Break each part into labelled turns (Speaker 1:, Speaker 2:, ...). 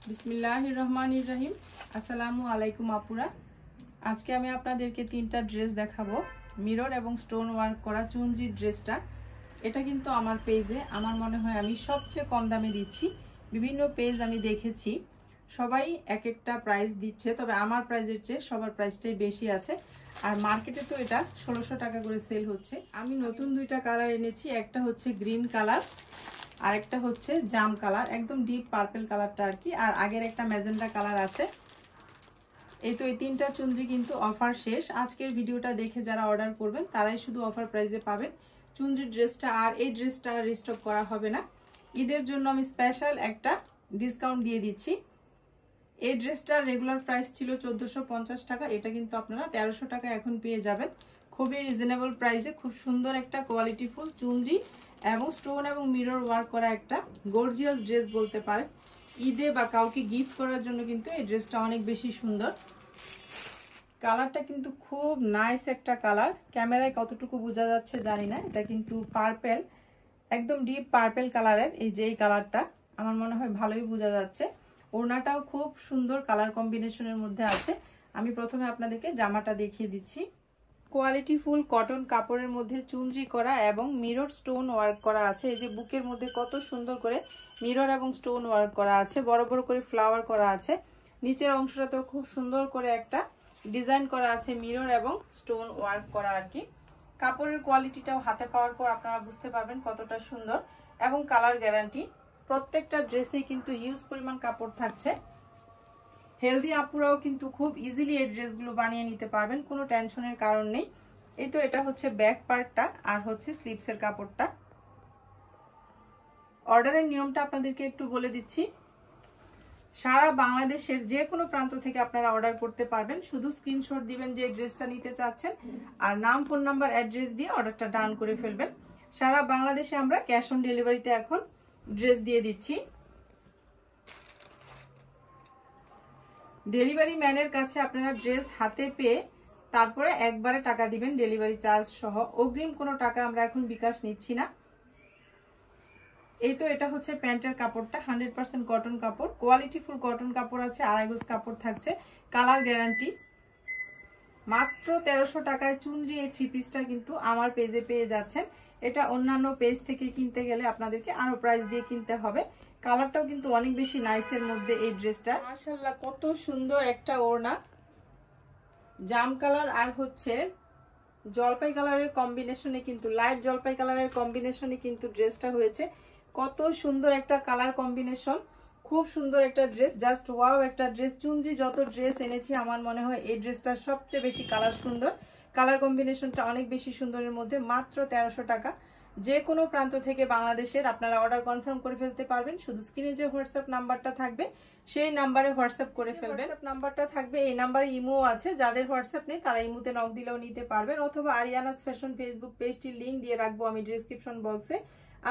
Speaker 1: বিসমিল্লাহির রহমানির রহিম। আসসালামু আলাইকুম আপুরা। আজকে আমি আপনাদেরকে তিনটা ড্রেস দেখাবো। মিরর এবং স্টোন ওয়ার্ক করা চুনরি ড্রেসটা, এটা কিন্তু আমার পেজে আমার মনে হয় আমি সবচেয়ে কম দামে দিচ্ছি। বিভিন্ন পেজ আমি দেখেছি সবাই এক একটা প্রাইস দিচ্ছে, তবে আমার প্রাইসের চেয়ে সবার প্রাইসটাই বেশি আছে। আর মার্কেটে তো এটা 1600 টাকা করে সেল হচ্ছে। আমি নতুন দুইটা কালার এনেছি, একটা হচ্ছে গ্রিন কালার আর একটা হচ্ছে জাম কালার, একদম ডিপ পার্পল কালারটা আর কি। আর আগের একটা ম্যাজেন্ডা কালার আছে। এই তো এই তিনটা চুনরি কিন্তু অফার শেষ। আজকের ভিডিওটা দেখে যারা অর্ডার করবেন তারাই শুধু অফার প্রাইসে পাবেন চুনরি ড্রেসটা, আর এই ড্রেসটা রিস্টক করা হবে না। ঈদের জন্য আমি স্পেশাল একটা ডিসকাউন্ট দিয়ে দিচ্ছি। এই ড্রেসটার রেগুলার প্রাইস ছিল 1450 টাকা, এটা কিন্তু আপনারা 1300 টাকা এখন পেয়ে যাবেন। খুবই রিজনেবল প্রাইসে খুব সুন্দর একটা কোয়ালিটিফুল চুনরি এবং স্টোন এবং মিরর ওয়ার্ক করা একটা গর্জিয়াস ড্রেস বলতে পারেন। ঈদে বা কাউকে গিফট করার জন্য কিন্তু এই ড্রেসটা অনেক বেশি সুন্দর। কালারটা কিন্তু খুব নাইস একটা কালার, ক্যামেরায় কতটুকু বোঝা যাচ্ছে জানি না। এটা কিন্তু পার্পেল, একদম ডিপ পার্পেল কালারের। এই যে এই কালারটা আমার মনে হয় ভালোই বোঝা যাচ্ছে। ওড়নাটাও খুব সুন্দর কালার কম্বিনেশনের মধ্যে আছে। আমি প্রথমে আপনাদেরকে জামাটা দেখিয়ে দিচ্ছি। কোয়ালিটি ফুল কটন কাপড়ের মধ্যে চুনরি করা এবং মিরর স্টোন ওয়ার্ক করা আছে। এই যে বুকের মধ্যে কত সুন্দর করে মিরর এবং স্টোন ওয়ার্ক করা আছে, বড় বড় করে ফ্লাওয়ার করা আছে। নিচের অংশটাতেও খুব সুন্দর করে একটা ডিজাইন করা আছে মিরর এবং স্টোন ওয়ার্ক করা আর কি। কাপড়ের কোয়ালিটিটাও হাতে পাওয়ার পর আপনারা বুঝতে পারবেন কতটা সুন্দর এবং কালার গ্যারান্টি। প্রত্যেকটা ড্রেসেই কিন্তু হিউজ পরিমাণ কাপড় থাকছে। হেলদি আপুরাও কিন্তু খুব ইজিলি এই ড্রেসগুলো বানিয়ে নিতে পারবেন, কোনো টেনশনের কারণ নেই। এই তো এটা হচ্ছে ব্যাক পার্টটা আর হচ্ছে স্লিভসের কাপড়টা। অর্ডারের নিয়মটা আপনাদেরকে একটু বলে দিচ্ছি। সারা বাংলাদেশের যে কোনো প্রান্ত থেকে আপনারা অর্ডার করতে পারবেন। শুধু স্ক্রিনশট দিবেন যে ড্রেসটা নিতে চাচ্ছেন আর নাম, ফোন নাম্বার, অ্যাড্রেস দিয়ে অর্ডারটা ডান করে ফেলবেন। সারা বাংলাদেশে আমরা ক্যাশ অন ডেলিভারিতে এখন ড্রেস দিয়ে দিচ্ছি। ডেলিভারি ম্যানের কাছে আপনারা ড্রেস হাতে পেয়ে তারপরে একবারে টাকা দিবেন ডেলিভারি চার্জ সহ। অগ্রিম কোনো টাকা আমরা এখন বিকাশ নিচ্ছি না। এই তো এটা হচ্ছে প্যান্টের কাপড়টা, 100% কটন কাপড়, কোয়ালিটি ফুল কটন কাপড় আছে, আড়াই গজ কাপড় থাকছে, কালার গ্যারান্টি। মাত্র 1300 টাকায় চুনরি এই থ্রি পিসটা কিন্তু আমার পেজে পেয়ে যাচ্ছেন। এটা অন্যান্য পেজ থেকে কিনতে গেলে আপনাদেরকে আরো প্রাইস দিয়ে কিনতে হবে। কালারটাও কিন্তু অনেক বেশি নাইসের মধ্যে এই ড্রেসটা। মাশাআল্লাহ কত সুন্দর একটা ওড়না, জাম কালার আর হচ্ছে জলপাই কালারের কম্বিনেশনে, কিন্তু লাইট জলপাই কালারের কম্বিনেশনে কিন্তু ড্রেসটা হয়েছে। কত সুন্দর একটা কালার কম্বিনেশন, খুব সুন্দর একটা ড্রেস, জাস্ট ওয়াও একটা ড্রেস। চুনরি যত ড্রেস এনেছি আমার মনে হয় এই ড্রেসটা সবচেয়ে বেশি কালার সুন্দর, কালার কম্বিনেশনটা অনেক বেশি সুন্দরের মধ্যে। মাত্র 1300 টাকা। যে কোনো প্রান্ত থেকে বাংলাদেশের আপনারা অর্ডার কনফার্ম করে ফেলতে পারবেন। শুধু স্ক্রিনে যে হোয়াটসঅ্যাপ নাম্বারটা থাকবে সেই নাম্বারে হোয়াটসঅ্যাপ করে ফেলবেন। হোয়াটসঅ্যাপ নাম্বারটা থাকবে, এই নাম্বারে ইমো আছে। যাদের হোয়াটসঅ্যাপ নেই তারা ইমোতে নক দিলেও নিতে পারবেন, অথবা আরিয়ানাস ফ্যাশন ফেসবুক পেজটির লিঙ্ক দিয়ে রাখবো আমি ডেসক্রিপশন বক্সে,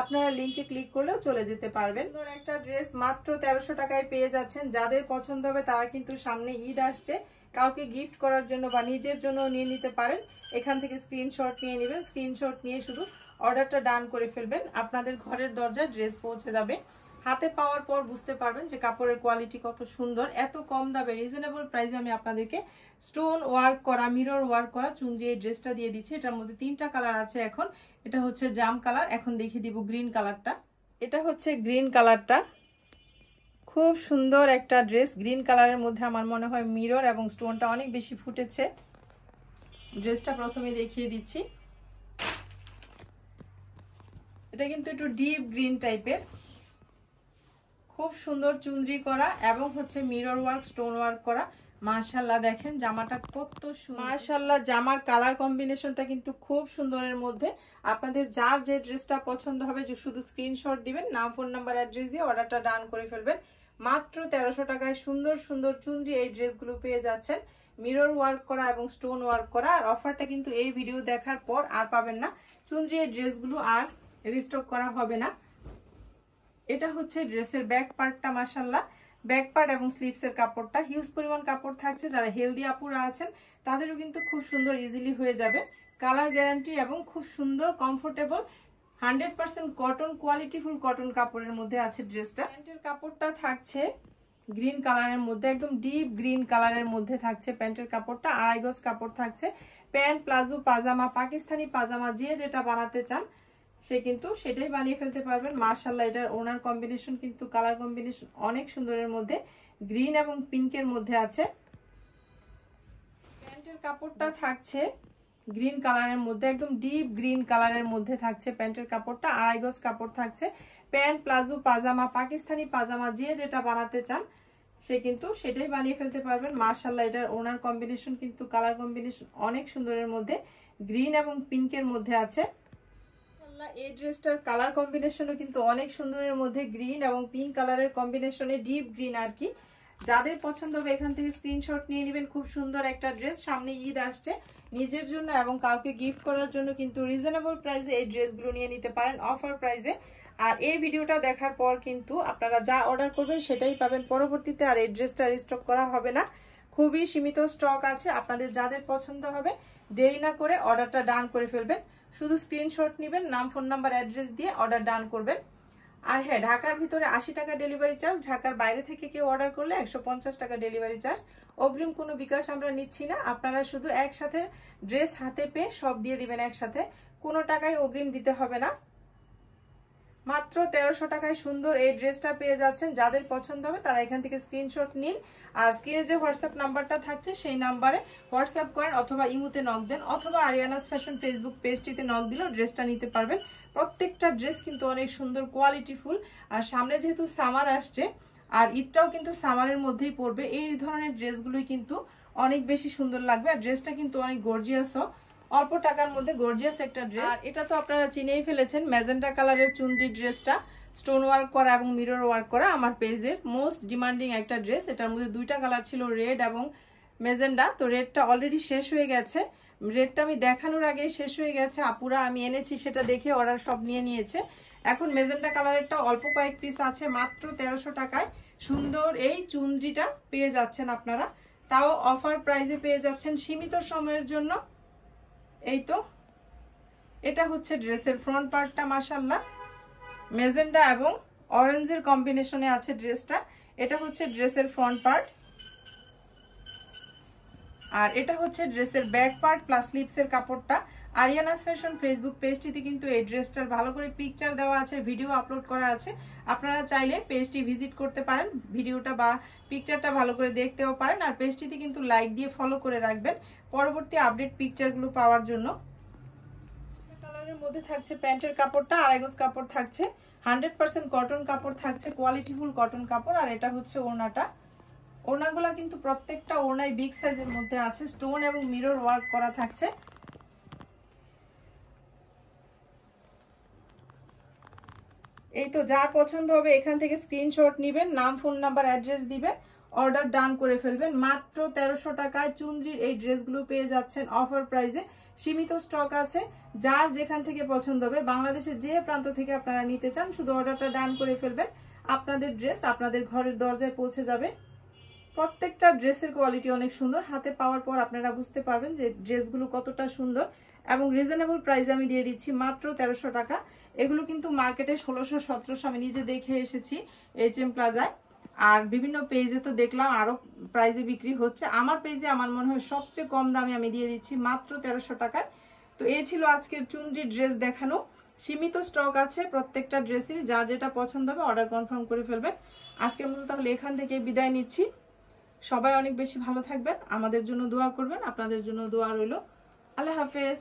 Speaker 1: আপনারা লিঙ্কে ক্লিক করলেও চলে যেতে পারবেন। সুন্দর একটা ড্রেস মাত্র 1300 টাকায় পেয়ে যাচ্ছেন। যাদের পছন্দ হবে তারা কিন্তু সামনে ঈদ আসছে, কাউকে গিফট করার জন্য বা নিজের জন্য নিয়ে নিতে পারেন। এখান থেকে স্ক্রিনশট নিয়ে নেবেন, স্ক্রিনশট নিয়ে শুধু অর্ডারটা ডান করে ফেলবেন। আপনাদের ঘরের দরজায় ড্রেস পৌঁছে যাবে। হাতে পাওয়ার পর বুঝতে পারবেন যে কাপড়ের কোয়ালিটি কত সুন্দর। এত কম দামে রিজনেবল প্রাইসে আমি আপনাদেরকে স্টোন ওয়ার্ক করা, মিরর ওয়ার্ক করা চুনরি এই ড্রেসটা দিয়ে দিচ্ছি। এটার মধ্যে তিনটা কালার আছে এখন। এটা হচ্ছে জাম কালার, এখন দেখিয়ে দিব গ্রিন কালারটা। এটা হচ্ছে গ্রিন কালারটা, খুব সুন্দর একটা ড্রেস। গ্রিন কালারের মধ্যে আমার মনে হয় মিরর এবং স্টোনটা অনেক বেশি ফুটেছে। ড্রেসটা প্রথমে দেখিয়ে দিচ্ছি। এটা কিন্তু একটু ডিপ গ্রিন টাইপের, খুব সুন্দর চুনরি করা এবং হচ্ছে মিরর ওয়ার্ক, স্টোন ওয়ার্ক করা। মাশাআল্লাহ দেখেন জামাটা কত সুন্দর। মাশাআল্লাহ জামার কালার কম্বিনেশনটা কিন্তু খুব সুন্দরের মধ্যে। আপনাদের যার যে ড্রেসটা পছন্দ হবে যে শুধু স্ক্রিনশট দিবেন, নাম, ফোন নাম্বার, অ্যাড্রেস দিয়ে অর্ডারটা ডান করে ফেলবেন। মাত্র 1300 টাকায় সুন্দর সুন্দর চুনরি এই ড্রেসগুলো পেয়ে যাচ্ছেন, মিরর ওয়ার্ক করা এবং স্টোন ওয়ার্ক করা। আর অফারটা কিন্তু এই ভিডিও দেখার পর আর পাবেন না, চুনরি এই ড্রেসগুলো আর রিস্টক করা হবে না। এটা হচ্ছে ড্রেসের ব্যাক পার্টটা। মাশাআল্লাহ ব্যাক পার্ট এবং স্লিভসের কাপড়টা হিউজ পরিমাণ কাপড় থাকছে। যারা হেলদি আপুরা আছেন তাদেরও কিন্তু খুব সুন্দর ইজিলি হয়ে যাবে। কালার গ্যারান্টি এবং খুব সুন্দর comfortable 100% cotton, quality full cotton কাপড়ের মধ্যে আছে ড্রেসটা। প্যান্টের কাপড়টা থাকছে গ্রিন কালারের মধ্যে, একদম ডিপ গ্রিন কালারের মধ্যে থাকছে প্যান্টের কাপড়টা। 2.5 গজ কাপড় থাকছে। প্যান্ট, প্লাজো, পাজামা, পাকিস্তানি পাজামা যে যেটা বানাতে চান সে কিন্তু সেটাই বানিয়ে ফেলতে পারবেন। মাশাআল্লাহ, এটার ওনার কম্বিনেশন কিন্তু কালার কম্বিনেশন অনেক সুন্দরের মধ্যে, গ্রিন এবং পিঙ্কের মধ্যে আছে। প্যান্টের কাপড়টা থাকছে গ্রিন কালারের মধ্যে, একদম ডিপ গ্রিন কালারের মধ্যে থাকছে প্যান্টের কাপড়টা। 2.5 গজ কাপড় থাকছে। প্যান্ট, প্লাজো, পাজামা, পাকিস্তানি পাজামা যে যেটা বানাতে চান সে কিন্তু সেটাই বানিয়ে ফেলতে পারবেন। মাশাআল্লাহ, এটার ওনার কম্বিনেশন কিন্তু কালার কম্বিনেশন অনেক সুন্দরের মধ্যে, গ্রিন এবং পিঙ্কের মধ্যে আছে। এই ড্রেসটার কালার কম্বিনেশনও কিন্তু অনেক সুন্দরের মধ্যে, গ্রিন এবং পিঙ্ক কালারের কম্বিনেশনে, ডিপ গ্রিন আর কি। যাদের পছন্দ হবে এখান থেকে স্ক্রিনশট নিয়ে নেবেন। খুব সুন্দর একটা ড্রেস, সামনে ঈদ আসছে, নিজের জন্য এবং কাউকে গিফট করার জন্য কিন্তু রিজনেবল প্রাইসে এই ড্রেসগুলো নিয়ে নিতে পারেন অফার প্রাইসে। আর এই ভিডিওটা দেখার পর কিন্তু আপনারা যা অর্ডার করবেন সেটাই পাবেন পরবর্তীতে, আর এই ড্রেসটা রিস্টক করা হবে না, খুবই সীমিত স্টক আছে। আপনাদের যাদের পছন্দ হবে দেরি না করে অর্ডারটা ডান করে ফেলবেন। শুধু স্ক্রিনশট নেবেন, নাম, ফোন নাম্বার, অ্যাড্রেস দিয়ে অর্ডার ডান করবেন। আর হ্যাঁ, ঢাকার ভিতরে 80 টাকা ডেলিভারি চার্জ, ঢাকার বাইরে থেকে কেউ অর্ডার করলে 150 টাকা ডেলিভারি চার্জ। অগ্রিম কোনো বিকাশ আমরা নিচ্ছি না, আপনারা শুধু একসাথে ড্রেস হাতে পেয়ে সব দিয়ে দিবেন একসাথে, কোনো টাকায় অগ্রিম দিতে হবে না। মাত্র 1300 টাকায় সুন্দর এই ড্রেসটা পেয়ে যাচ্ছেন। যাদের পছন্দ হবে তারা এখান থেকে স্ক্রিনশট নিন, আর স্ক্রিনে যে হোয়াটসঅ্যাপ নাম্বারটা থাকছে সেই নাম্বারে হোয়াটসঅ্যাপ করেন, অথবা ইমুতে নক দেন, অথবা আরিয়ানাস ফ্যাশন ফেসবুক পেজটিতে নক দিলেও ড্রেসটা নিতে পারবেন। প্রত্যেকটা ড্রেস কিন্তু অনেক সুন্দর, কোয়ালিটিফুল। আর সামনে যেহেতু সামার আসছে আর ঈদটাও কিন্তু সামারের মধ্যেই পড়বে, এই ধরনের ড্রেসগুলোই কিন্তু অনেক বেশি সুন্দর লাগবে। আর ড্রেসটা কিন্তু অনেক গর্জিয়াসও, অল্প টাকার মধ্যে গর্জিয়াস একটা ড্রেস। আর এটা তো আপনারা চিনেই ফেলেছেন, ম্যাজেন্টা কালারের চুনরি ড্রেসটা, স্টোন ওয়ার্ক করা এবং মিরর ওয়ার্ক করা, আমার পেজের মোস্ট ডিমান্ডিং একটা ড্রেস। এটার মধ্যে দুইটা কালার ছিল, রেড এবং ম্যাজেন্ডা। তো রেডটা অলরেডি শেষ হয়ে গেছে, রেডটা আমি দেখানোর আগে শেষ হয়ে গেছে। আপুরা আমি এনেছি সেটা দেখে অর্ডার সব নিয়ে নিয়েছে। এখন ম্যাজেন্টা কালারেরটা অল্প কয়েক পিস আছে, মাত্র 1300 টাকায় সুন্দর এই চুনরিটা পেয়ে যাচ্ছেন আপনারা, তাও অফার প্রাইসে পেয়ে যাচ্ছেন সীমিত সময়ের জন্য। এই তো এটা হচ্ছে ড্রেসের ফ্রন্ট পার্টটা, মাশাআল্লাহ ম্যাজেন্ডা এবং অরেঞ্জের কম্বিনেশনে আছে ড্রেসটা। এটা হচ্ছে ড্রেসের ফ্রন্ট পার্ট, আর এটা হচ্ছে ড্রেসের ব্যাক পার্ট প্লাস স্লিভসের কাপড়টা। আরিয়ানাস ফ্যাশন ফেসবুক পেজটিতে কিন্তু এই ড্রেসটার ভালো করে পিকচার দেওয়া আছে, ভিডিও আপলোড করা আছে। আপনারা চাইলে পেজটি ভিজিট করতে পারেন, ভিডিওটা বা পিকচারটা ভালো করে দেখতেও পারেন। আর পেজটিতে কিন্তু লাইক দিয়ে ফলো করে রাখবেন পরবর্তী আপডেট পিকচারগুলো পাওয়ার জন্য। কালারের মধ্যে থাকছে প্যান্টের কাপড়টা, 2.5 গজ কাপড় থাকছে, 100% কটন কাপড় থাকছে, কোয়ালিটিফুল কটন কাপড়। আর এটা হচ্ছে ওড়নাটা, ওড়নাগুলা কিন্তু প্রত্যেকটা ওড়নায় বিগ সাইজের মধ্যে আছে, স্টোন এবং মিরর ওয়ার্ক করা থাকছে। এই তো যার পছন্দ হবে এখান থেকে স্ক্রিনশট নেবেন, নাম, ফোন নাম্বার, অ্যাড্রেস দিবেন, অর্ডার ডান করে ফেলবেন। মাত্র 1300 টাকায় চুনরির এই ড্রেসগুলো পেয়ে যাচ্ছেন অফার প্রাইসে, সীমিত স্টক আছে। যার যেখান থেকে পছন্দ হবে, বাংলাদেশের যে প্রান্ত থেকে আপনারা নিতে চান শুধু অর্ডারটা ডান করে ফেলবেন, আপনাদের ড্রেস আপনাদের ঘরের দরজায় পৌঁছে যাবে। প্রত্যেকটা ড্রেসের কোয়ালিটি অনেক সুন্দর, হাতে পাওয়ার পর আপনারা বুঝতে পারবেন যে ড্রেসগুলো কতটা সুন্দর। এবং রিজনেবল প্রাইসে আমি দিয়ে দিচ্ছি মাত্র 1300 টাকা। এগুলো কিন্তু মার্কেটে 1600-1700 আমি নিজে দেখে এসেছি HM প্লাজায়, আর বিভিন্ন পেজে তো দেখলাম আরো প্রাইসে বিক্রি হচ্ছে। আমার পেজে আমার মনে হয় সবচেয়ে কম দামে আমি দিয়ে দিচ্ছি মাত্র 1300 টাকায়। তো এই ছিল আজকের চুনরি ড্রেস দেখানো, সীমিত স্টক আছে প্রত্যেকটা ড্রেসেরই, যার যেটা পছন্দ হবে অর্ডার কনফার্ম করে ফেলবেন। আজকের মতো তাহলে এখান থেকে বিদায় নিচ্ছি। সবাই অনেক বেশি ভালো থাকবেন, আমাদের জন্য দোয়া করবেন, আপনাদের জন্য দোয়া রইল। আল্লাহ হাফেজ।